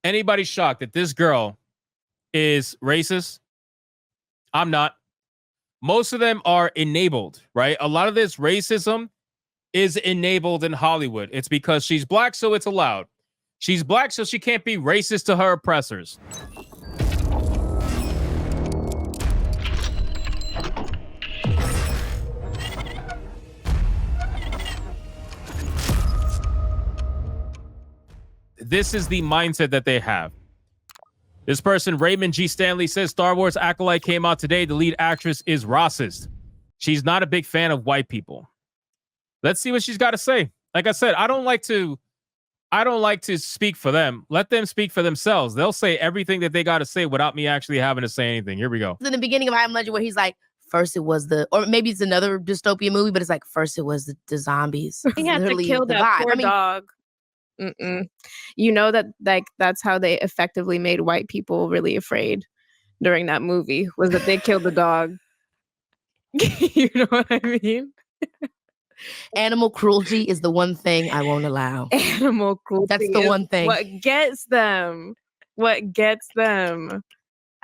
anybody shocked that this girl is racist? I'm not. Most of them are enabled, right? A lot of this racism is enabled in Hollywood. It's because she's black, so it's allowed. She's black, so she can't be racist to her oppressors. This is the mindset that they have. This person, Raymond G. Stanley, says Star Wars Acolyte came out today. The lead actress is racist. She's not a big fan of white people. Let's see what she's got to say. Like I said, I don't like to speak for them. Let them speak for themselves. They'll say everything that they got to say without me actually having to say anything. Here we go. In the beginning of I Am Legend, where he's like, first it was or maybe it's another dystopian movie, but it's like, first it was the zombies. He had to kill that poor dog. You know that that's how they effectively made white people really afraid during that movie, was that they killed the dog. You know what I mean? Animal cruelty is the one thing I won't allow. Animal cruelty. That's the one thing. What gets them.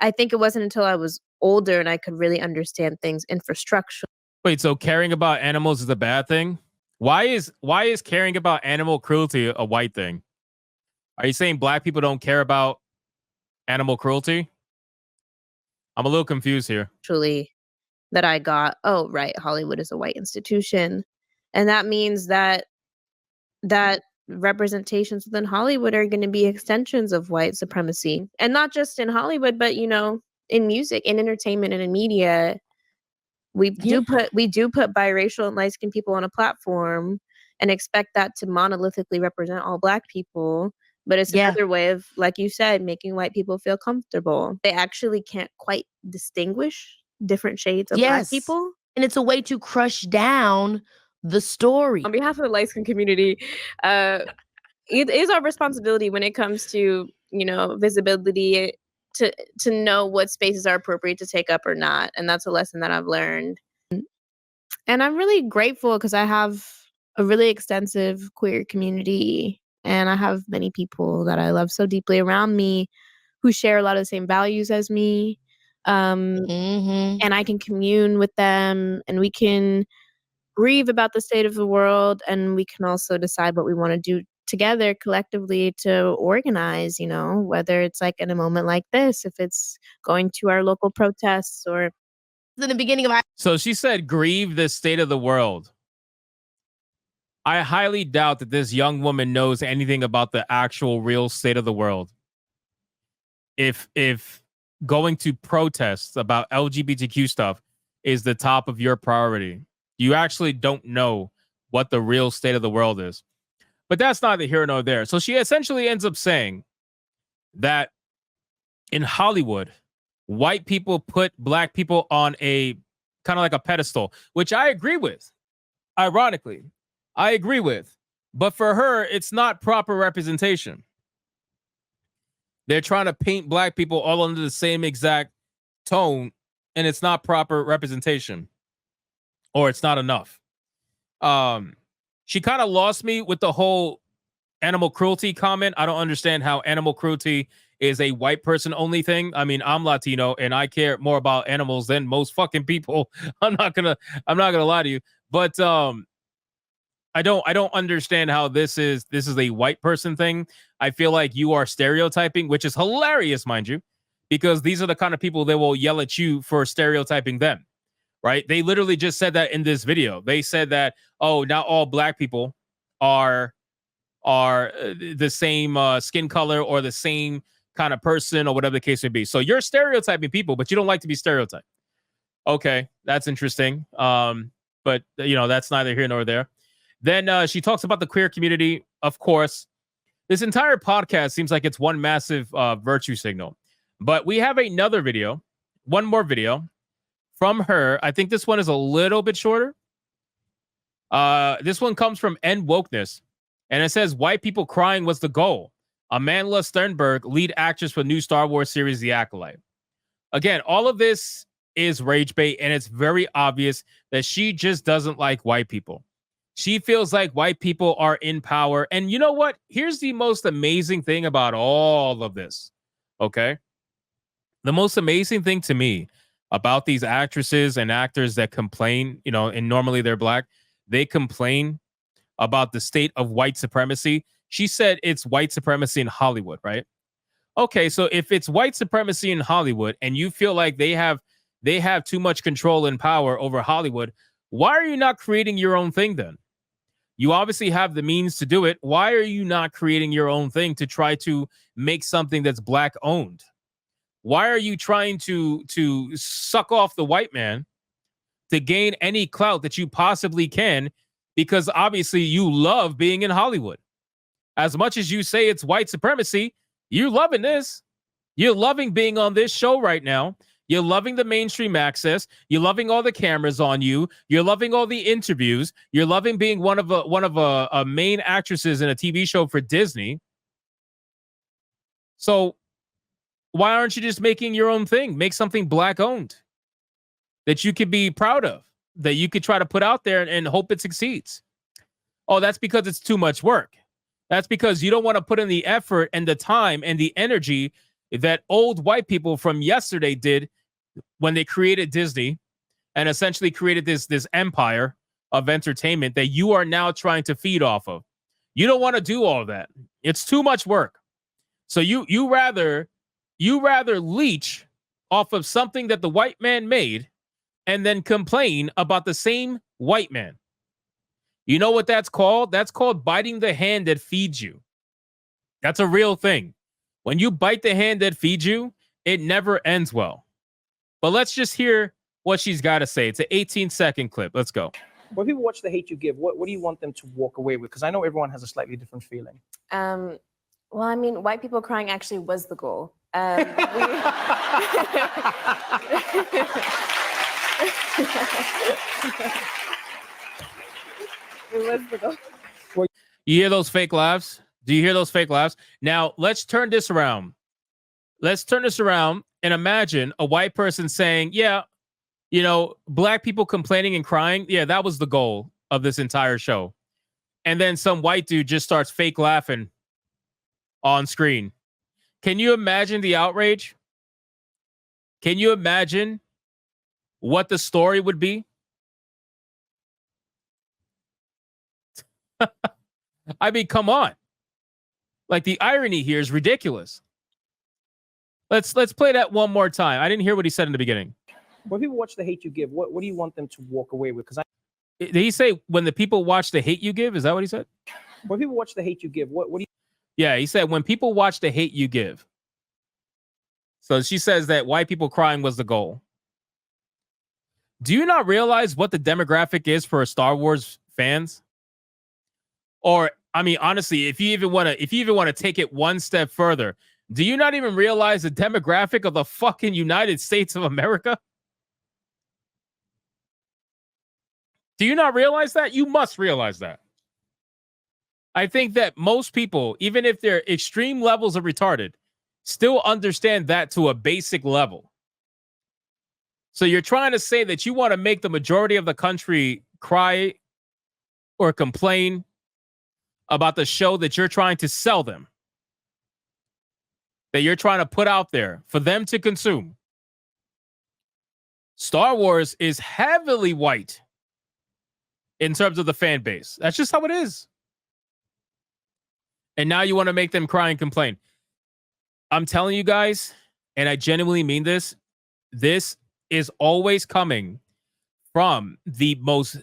I think it wasn't until I was older and I could really understand things infrastructure. Wait, so caring about animals is a bad thing? Why is caring about animal cruelty a white thing? Are you saying black people don't care about animal cruelty? I'm a little confused here. Actually, that I got, oh, right, Hollywood is a white institution. And that means that representations within Hollywood are going to be extensions of white supremacy. And not just in Hollywood, but, you know, in music, in entertainment, and in media. We do put biracial and light-skinned people on a platform and expect that to monolithically represent all black people. But it's another way of, like you said, making white people feel comfortable. They actually can't quite distinguish different shades of black people. And it's a way to crush down the story. On behalf of the light-skinned community, it is our responsibility when it comes to, you know, visibility to know what spaces are appropriate to take up or not. And that's a lesson that I've learned. And I'm really grateful because I have a really extensive queer community and I have many people that I love so deeply around me who share a lot of the same values as me. And I can commune with them and we can grieve about the state of the world and we can also decide what we want to do together collectively to organize, you know, whether it's like in a moment like this, if it's going to our local protests or in the beginning of So she said grieve the state of the world. I highly doubt that this young woman knows anything about the actual real state of the world. If going to protests about LGBTQ stuff is the top of your priority, you actually don't know what the real state of the world is. But that's neither here nor there. So she essentially ends up saying that in Hollywood, white people put black people on a kind of like a pedestal, which I agree with. Ironically, I agree with. But for her, it's not proper representation. They're trying to paint black people all under the same exact tone, and it's not proper representation. Or it's not enough. She kind of lost me with the whole animal cruelty comment. I don't understand how animal cruelty is a white person only thing. I mean, I'm Latino and I care more about animals than most fucking people. I'm not gonna lie to you. But I don't understand how this is a white person thing. I feel like you are stereotyping, which is hilarious, mind you, because these are the kind of people that will yell at you for stereotyping them. Right? They literally just said that in this video. They said that, oh, not all black people are the same skin color or the same kind of person or whatever the case may be. So you're stereotyping people, but you don't like to be stereotyped. Okay, that's interesting. But you know, that's neither here nor there. Then she talks about the queer community. Of course, this entire podcast seems like it's one massive virtue signal. But we have another video, one more video from her. I think this one is a little bit shorter. This one comes from N Wokeness, and it says, white people crying was the goal. Amandla Stenberg, lead actress for new Star Wars series, The Acolyte. Again, all of this is rage bait, and it's very obvious that she just doesn't like white people. She feels like white people are in power. And you know what? Here's the most amazing thing about all of this. Okay. The most amazing thing to me about these actresses and actors that complain, and normally they're black, they complain about the state of white supremacy. She said it's white supremacy in Hollywood, right? Okay, so if it's white supremacy in Hollywood and you feel like they have too much control and power over Hollywood, why are you not creating your own thing then? You obviously have the means to do it. Why are you not creating your own thing to try to make something that's black owned? Why are you trying to suck off the white man to gain any clout that you possibly can? Because obviously you love being in Hollywood. As much as you say it's white supremacy, you're loving this. You're loving being on this show right now. You're loving the mainstream access. You're loving all the cameras on you. You're loving all the interviews. You're loving being one of a main actresses in a TV show for Disney. So why aren't you just making your own thing? Make something black owned that you could be proud of, that you could try to put out there and hope it succeeds. Oh, that's because it's too much work. That's because you don't want to put in the effort and the time and the energy that old white people from yesterday did when they created Disney and essentially created this empire of entertainment that you are now trying to feed off of. You don't want to do all of that. It's too much work. So you rather leech off of something that the white man made and then complain about the same white man. You know what that's called? That's called biting the hand that feeds you. That's a real thing. When you bite the hand that feeds you, it never ends well. But let's just hear what she's got to say. It's an 18-second clip. Let's go. When people watch The Hate You Give, what do you want them to walk away with? Because I know everyone has a slightly different feeling. Well, I mean, white people crying actually was the goal. It was the goal. You hear those fake laughs? Do you hear those fake laughs? Now, let's turn this around. Let's turn this around and imagine a white person saying, yeah, black people complaining and crying. Yeah, that was the goal of this entire show. And then some white dude just starts fake laughing on screen. Can you imagine the outrage? Can you imagine what the story would be? I mean, come on. Like, the irony here is ridiculous. Let's play that one more time. I didn't hear what he said in the beginning. When people watch The Hate You Give, what do you want them to walk away with? Because Did he say when the people watch The Hate You Give? Is that what he said? when people watch The Hate You Give, what do you... Yeah, he said when people watch The Hate You Give. So she says that white people crying was the goal. Do you not realize what the demographic is for Star Wars fans? Or, I mean, honestly, if you even want to take it one step further, do you not even realize the demographic of the fucking United States of America? Do you not realize that? You must realize that. I think that most people, even if they're extreme levels of retarded, still understand that to a basic level. So you're trying to say that you want to make the majority of the country cry or complain about the show that you're trying to sell them, that you're trying to put out there for them to consume. Star Wars is heavily white in terms of the fan base. That's just how it is. And now you want to make them cry and complain. I'm telling you guys, and I genuinely mean this, this is always coming from the most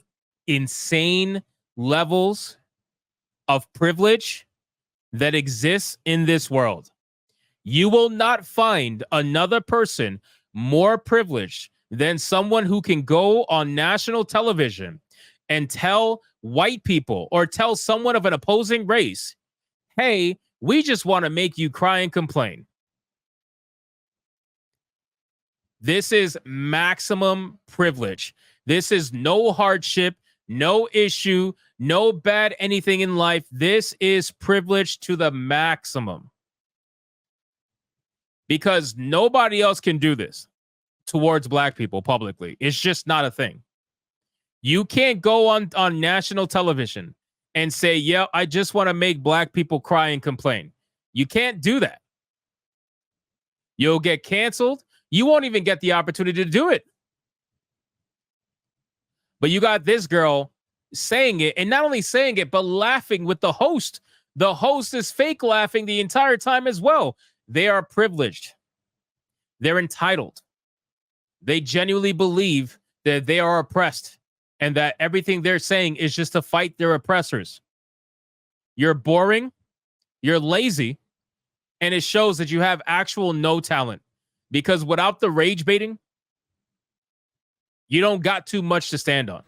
insane levels of privilege that exists in this world. You will not find another person more privileged than someone who can go on national television and tell white people or tell someone of an opposing race, hey, we just want to make you cry and complain. This is maximum privilege. This is no hardship, no issue, no bad anything in life. This is privilege to the maximum. Because nobody else can do this towards black people publicly. It's just not a thing. You can't go on national television and say, yeah, I just want to make black people cry and complain. You can't do that. You'll get canceled. You won't even get the opportunity to do it. But you got this girl saying it, and not only saying it, but laughing with the host. The host is fake laughing the entire time as well. They are privileged. They're entitled. They genuinely believe that they are oppressed and that everything they're saying is just to fight their oppressors. You're boring. You're lazy. And it shows that you have actual no talent, because without the rage baiting, you don't got too much to stand on.